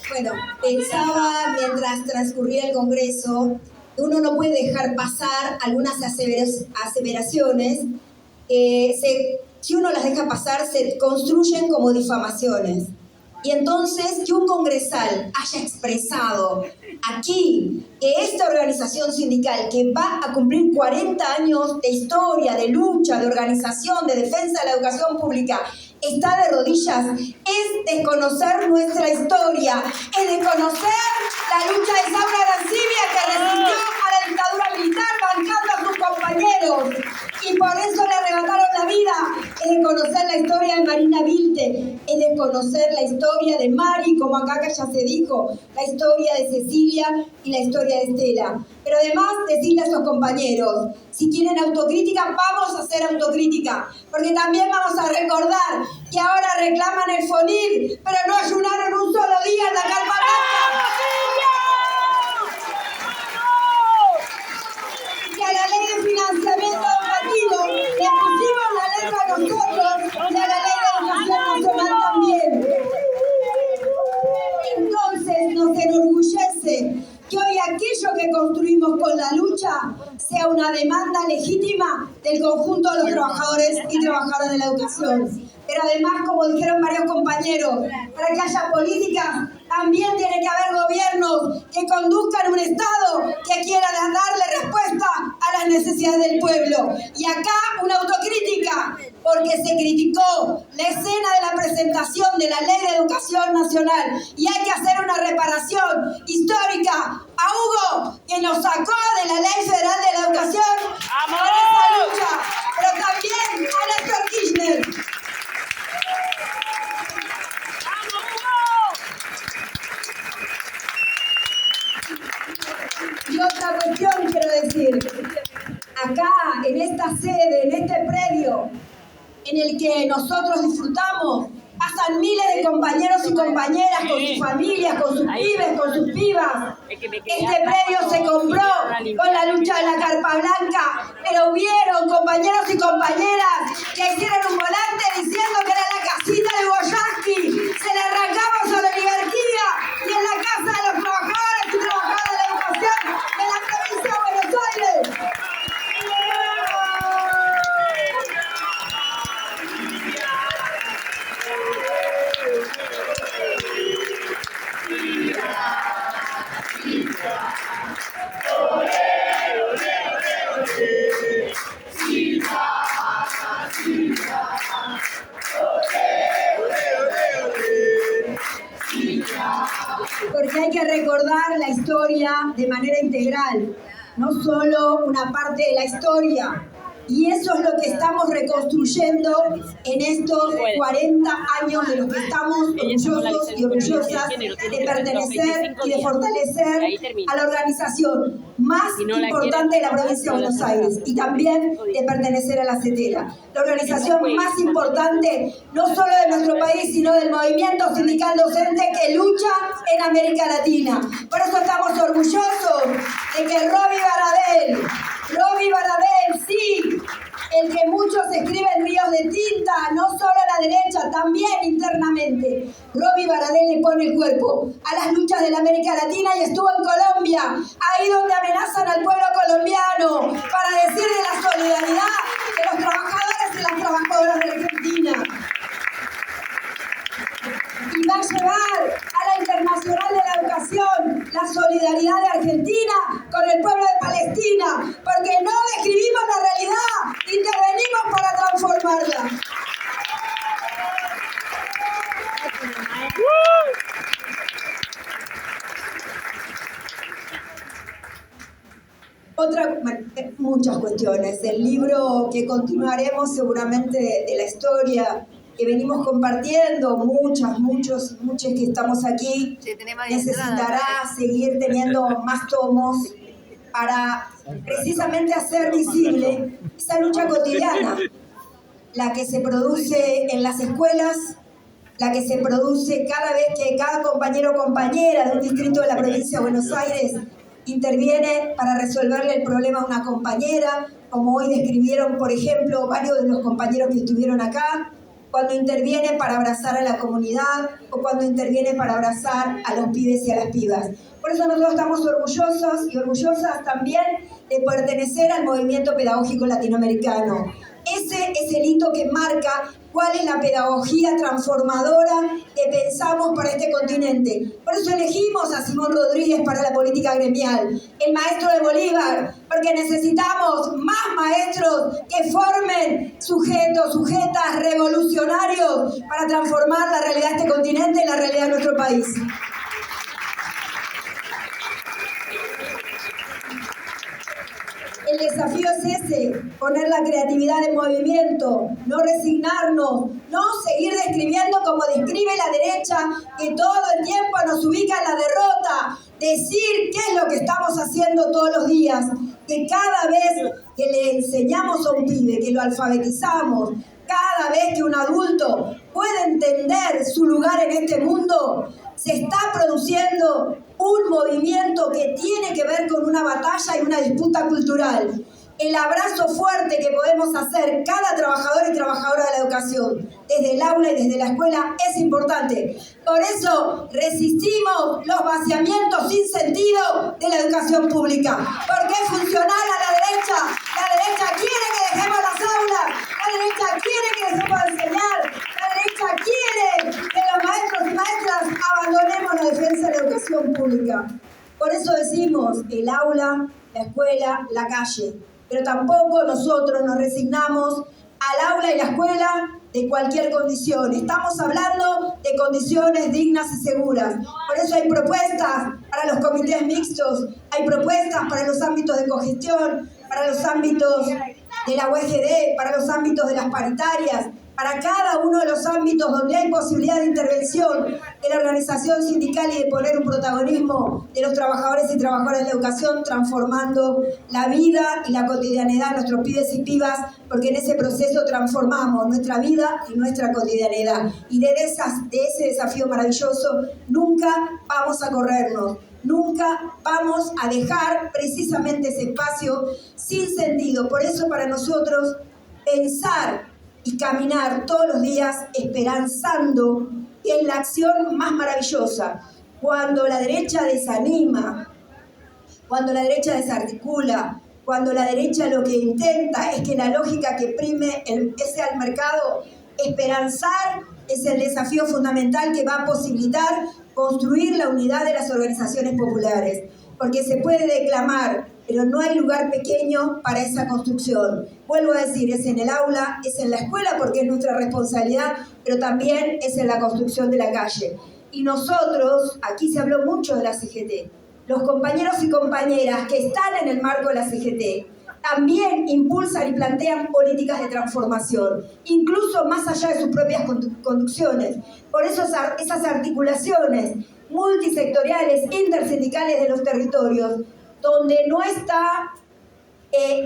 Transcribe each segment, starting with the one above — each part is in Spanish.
Bueno, pensaba mientras transcurría el Congreso, uno no puede dejar pasar algunas aseveraciones. Si uno las deja pasar, se construyen como difamaciones. Y entonces, que un congresal haya expresado aquí que esta organización sindical, que va a cumplir 40 años de historia, de lucha, de organización, de defensa de la educación pública, está de rodillas, es desconocer nuestra historia, es desconocer la lucha de Saura Arancibia, que resistió a la dictadura militar bancando a sus compañeros y por eso le arrebataron la vida. Es desconocer la historia de Marina Vilte, es desconocer la historia de Mari, como acá que ya se dijo, la historia de Cecilia y la historia de Estela. Pero además decirle a esos compañeros, si quieren autocrítica, vamos a hacer autocrítica, porque también vamos a recordar que ahora reclaman el FONIR, pero no ayunaron un solo día en la Carpa Blanca. Y a la ley de financiamiento educativo le pusimos la letra a nosotros y a la ley de educación nacional también. Entonces nos enorgullece que hoy aquello que construimos con la lucha sea una demanda legítima del conjunto de los trabajadores y trabajadoras de la educación. Pero además, como dijeron varios compañeros, para que haya políticas, también tiene que haber gobiernos que conduzcan un Estado que quiera darle respuesta a las necesidades del pueblo. Y acá una autocrítica, porque se criticó la escena de la presentación de la Ley de Educación Nacional y hay que hacer una reparación histórica a Hugo, que nos sacó de la Ley Federal de la Educación por esa lucha, pero también a Néstor Kirchner. Y otra cuestión quiero decir, acá en esta sede, en este predio, en el que nosotros disfrutamos, pasan miles de compañeros y compañeras con sus familias, con sus pibes, con sus pibas. Este predio se compró con la lucha de la Carpa Blanca, pero hubieron compañeros y compañeras que hicieron un volante diciendo que era la casita de Boyaski. Se le arrancamos a la oligarquía y en la casa de los trabajadores y trabajadoras de la educación de la provincia de Buenos Aires. Porque hay que recordar la historia de manera integral, no solo una parte de la historia. Y eso es lo que estamos reconstruyendo en estos 40 años de los que estamos orgullosos y orgullosas de pertenecer y de fortalecer a la organización más importante de la provincia de Buenos Aires y también de pertenecer a la CETERA. La organización más importante no solo de nuestro país, sino del movimiento sindical docente que lucha en América Latina. Por eso estamos orgullosos de que Roby Baradel, sí, el que muchos escriben ríos de tinta, no solo a la derecha, también internamente. Roby Baradel le pone el cuerpo a las luchas de la América Latina y estuvo en Colombia, ahí donde amenazan al pueblo colombiano, para decir de la solidaridad de los trabajadores y las trabajadoras de Argentina. Y va a llevar a la Internacional de la Educación la solidaridad de Argentina con el pueblo de Palestina, porque no describimos la realidad, intervenimos para transformarla. Muchas cuestiones. El libro que continuaremos seguramente de la historia que venimos compartiendo, muchos que estamos aquí, necesitará seguir teniendo más tomos para precisamente hacer visible esa lucha cotidiana, la que se produce en las escuelas, la que se produce cada vez que cada compañero o compañera de un distrito de la provincia de Buenos Aires interviene para resolverle el problema a una compañera, como hoy describieron, por ejemplo, varios de los compañeros que estuvieron acá, cuando interviene para abrazar a la comunidad o cuando interviene para abrazar a los pibes y a las pibas. Por eso nosotros estamos orgullosos y orgullosas también de pertenecer al movimiento pedagógico latinoamericano. Ese es el hito que marca cuál es la pedagogía transformadora que pensamos para este continente. Por eso elegimos a Simón Rodríguez para la política gremial, el maestro de Bolívar, porque necesitamos más maestros que formen sujetos, sujetas revolucionarios para transformar la realidad de este continente y la realidad de nuestro país. El desafío es ese, poner la creatividad en movimiento, no resignarnos, no seguir describiendo como describe la derecha, que todo el tiempo nos ubica en la derrota, decir qué es lo que estamos haciendo todos los días, que cada vez que le enseñamos a un pibe, que lo alfabetizamos, cada vez que un adulto puede entender su lugar en este mundo, se está produciendo un movimiento que tiene que ver con una batalla y una disputa cultural. El abrazo fuerte que podemos hacer cada trabajador y trabajadora de la educación, desde el aula y desde la escuela, es importante. Por eso resistimos los vaciamientos sin sentido de la educación pública, porque es funcional a la derecha. La derecha quiere que dejemos las aulas, la derecha quiere que dejemos de enseñar, la derecha quiere que los maestros y maestras abandonemos la defensa de la educación pública. Por eso decimos el aula, la escuela, la calle. Pero tampoco nosotros nos resignamos al aula y la escuela de cualquier condición. Estamos hablando de condiciones dignas y seguras. Por eso hay propuestas para los comités mixtos, hay propuestas para los ámbitos de cogestión, para los ámbitos de la UGD, para los ámbitos de las paritarias, para cada uno de los ámbitos donde hay posibilidad de intervención de la organización sindical y de poner un protagonismo de los trabajadores y trabajadoras de la educación, transformando la vida y la cotidianidad de nuestros pibes y pibas, porque en ese proceso transformamos nuestra vida y nuestra cotidianidad. Y de ese desafío maravilloso nunca vamos a corrernos. Nunca vamos a dejar precisamente ese espacio sin sentido. Por eso para nosotros pensar y caminar todos los días esperanzando en la acción más maravillosa. Cuando la derecha desanima, cuando la derecha desarticula, cuando la derecha lo que intenta es que la lógica que prime ese al mercado, esperanzar es el desafío fundamental que va a posibilitar construir la unidad de las organizaciones populares. Porque se puede declamar, pero no hay lugar pequeño para esa construcción. Vuelvo a decir, es en el aula, es en la escuela porque es nuestra responsabilidad, pero también es en la construcción de la calle. Y nosotros, aquí se habló mucho de la CGT, los compañeros y compañeras que están en el marco de la CGT, también impulsan y plantean políticas de transformación, incluso más allá de sus propias conducciones. Por eso esas articulaciones multisectoriales, intersindicales de los territorios, donde no está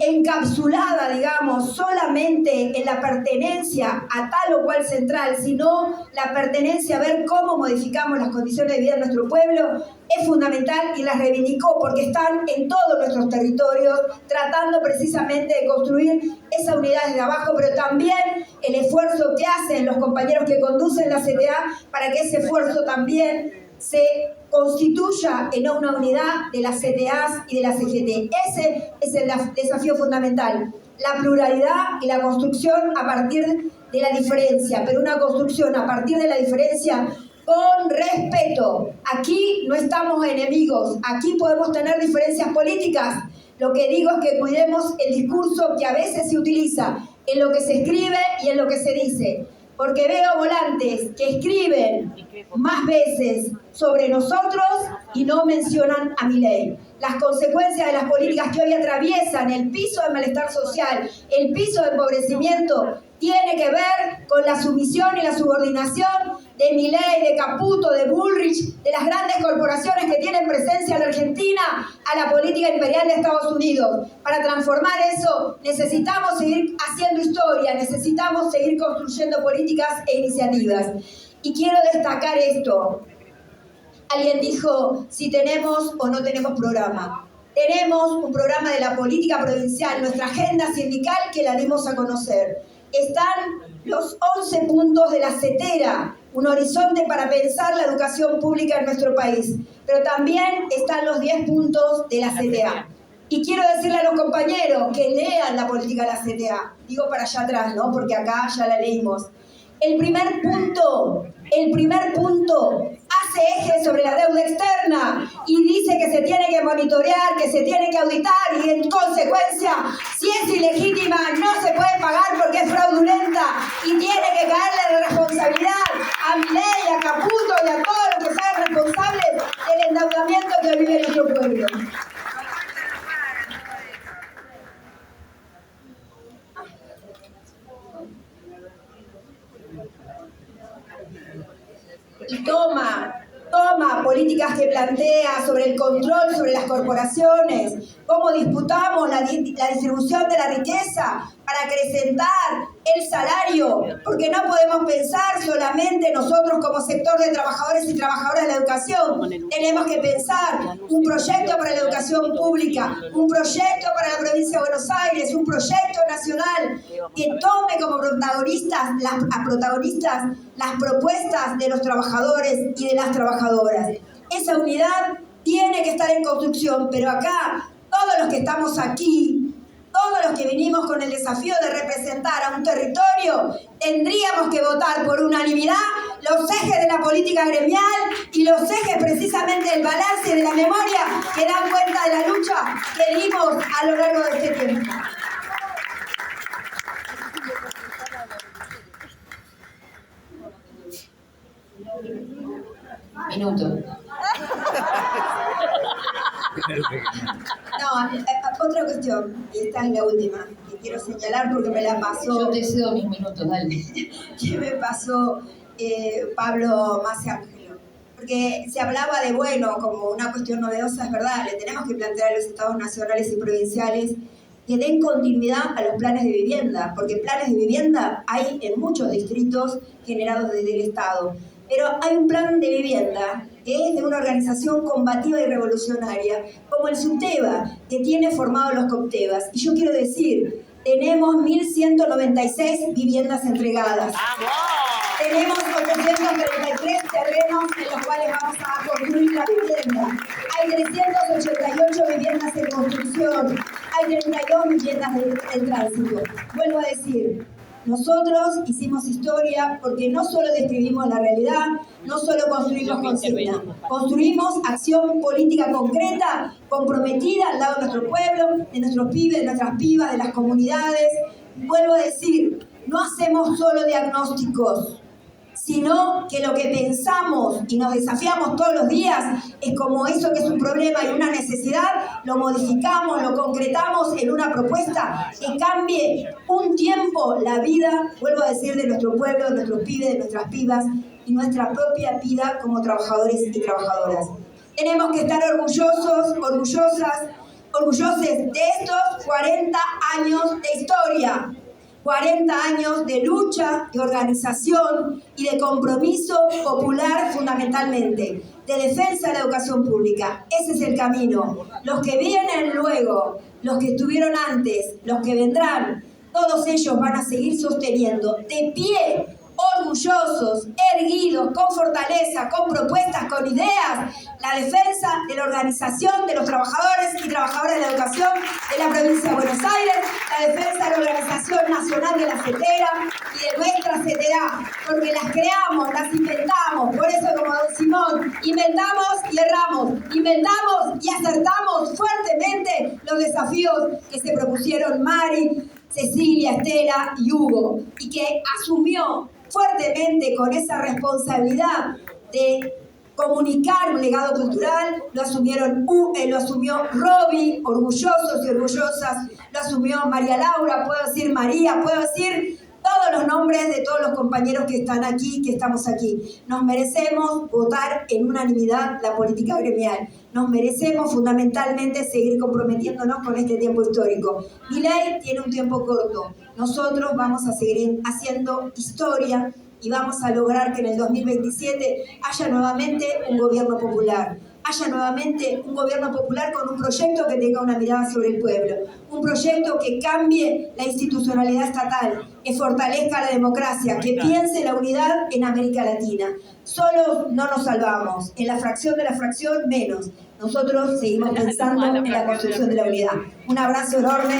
encapsulada, digamos, solamente en la pertenencia a tal o cual central, sino la pertenencia a ver cómo modificamos las condiciones de vida de nuestro pueblo, es fundamental y las reivindicó porque están en todos nuestros territorios tratando precisamente de construir esa unidad desde abajo, pero también el esfuerzo que hacen los compañeros que conducen la CTA para que ese esfuerzo también se constituya en una unidad de las CTAs y de la CGT. Ese es el desafío fundamental, la pluralidad y la construcción a partir de la diferencia, pero una construcción a partir de la diferencia con respeto. Aquí no estamos enemigos, aquí podemos tener diferencias políticas. Lo que digo es que cuidemos el discurso que a veces se utiliza en lo que se escribe y en lo que se dice. Porque veo volantes que escriben más veces sobre nosotros y no mencionan a Milei. Las consecuencias de las políticas que hoy atraviesan el piso de malestar social, el piso de empobrecimiento, tiene que ver con la sumisión y la subordinación de Milei, de Caputo, de Bullrich, de las grandes corporaciones que tienen presencia en la Argentina, a la política imperial de Estados Unidos. Para transformar eso necesitamos seguir haciendo historia, necesitamos seguir construyendo políticas e iniciativas. Y quiero destacar esto. Alguien dijo si tenemos o no tenemos programa. Tenemos un programa de la política provincial, nuestra agenda sindical, que la dimos a conocer. Están los 11 puntos de la CETERA, un horizonte para pensar la educación pública en nuestro país. Pero también están los 10 puntos de la CTA. Y quiero decirle a los compañeros que lean la política de la CTA. Digo para allá atrás, ¿no? Porque acá ya la leímos. El primer punto hace eje sobre la deuda externa y dice que se tiene que monitorear, que se tiene que auditar y en consecuencia, si es ilegítima, no se puede pagar porque es fraudulenta y tiene que caerle la responsabilidad a Milei, a Caputo y a todos los que sean responsables del endeudamiento que vive nuestro pueblo. Y toma políticas que plantea sobre el control sobre las corporaciones, cómo disputamos la distribución de la riqueza para acrecentar el salario, porque no podemos pensar solamente nosotros como sector de trabajadores y trabajadoras de la educación. Tenemos que pensar un proyecto para la educación pública, un proyecto para la provincia de Buenos Aires, un proyecto nacional que tome como protagonistas las propuestas de los trabajadores y de las trabajadoras. Esa unidad tiene que estar en construcción, pero acá, todos los que estamos aquí, todos los que vinimos con el desafío de representar a un territorio, tendríamos que votar por unanimidad los ejes de la política gremial y los ejes precisamente del balance y de la memoria que dan cuenta de la lucha que dimos a lo largo de este tiempo. Minuto. No, otra cuestión, y esta es la última, que quiero señalar porque me la pasó. Yo te cedo mis minutos, dale. ¿Qué me pasó Pablo Masiangelo? Porque se hablaba de, bueno, como una cuestión novedosa, es verdad, le tenemos que plantear a los estados nacionales y provinciales que den continuidad a los planes de vivienda, porque planes de vivienda hay en muchos distritos generados desde el Estado. Pero hay un plan de vivienda que es de una organización combativa y revolucionaria, como el SUTEBA, que tiene formados los COPTEBAS. Y yo quiero decir, tenemos 1.196 viviendas entregadas. Tenemos 833 terrenos en los cuales vamos a construir la vivienda. Hay 388 viviendas en construcción. Hay 32 viviendas en tránsito. Vuelvo a decir, nosotros hicimos historia porque no solo describimos la realidad, no solo construimos consigna, construimos acción política concreta, comprometida al lado de nuestro pueblo, de nuestros pibes, de nuestras pibas, de las comunidades. Vuelvo a decir, no hacemos solo diagnósticos, sino que lo que pensamos y nos desafiamos todos los días es como eso que es un problema y una necesidad, lo modificamos, lo concretamos en una propuesta que cambie un tiempo la vida, vuelvo a decir, de nuestro pueblo, de nuestros pibes, de nuestras pibas y nuestra propia vida como trabajadores y trabajadoras. Tenemos que estar orgullosos de estos 40 años de historia. 40 años de lucha, de organización y de compromiso popular fundamentalmente, de defensa de la educación pública. Ese es el camino. Los que vienen luego, los que estuvieron antes, los que vendrán, todos ellos van a seguir sosteniendo de pie, orgullosos, erguidos, con fortaleza, con propuestas, con ideas, la defensa de la organización de los trabajadores y trabajadoras de la educación de la provincia de Buenos Aires, la defensa de la Organización Nacional de la CETERA y de nuestra CETERA, porque las creamos, las inventamos, por eso como don Simón, inventamos y erramos, inventamos y acertamos fuertemente los desafíos que se propusieron Mari, Cecilia, Estela y Hugo, y que asumió fuertemente con esa responsabilidad de comunicar un legado cultural, lo asumió Roby, orgullosos y orgullosas, lo asumió María Laura, puedo decir María, puedo decir todos los nombres de todos los compañeros que están aquí, que estamos aquí. Nos merecemos votar en unanimidad la política gremial. Nos merecemos fundamentalmente seguir comprometiéndonos con este tiempo histórico. Milei tiene un tiempo corto. Nosotros vamos a seguir haciendo historia y vamos a lograr que en el 2027 haya nuevamente un gobierno popular, haya nuevamente un gobierno popular con un proyecto que tenga una mirada sobre el pueblo, un proyecto que cambie la institucionalidad estatal, que fortalezca la democracia, que piense la unidad en América Latina. Solos no nos salvamos, en la fracción de la fracción menos. Nosotros seguimos pensando en la construcción de la unidad. Un abrazo enorme.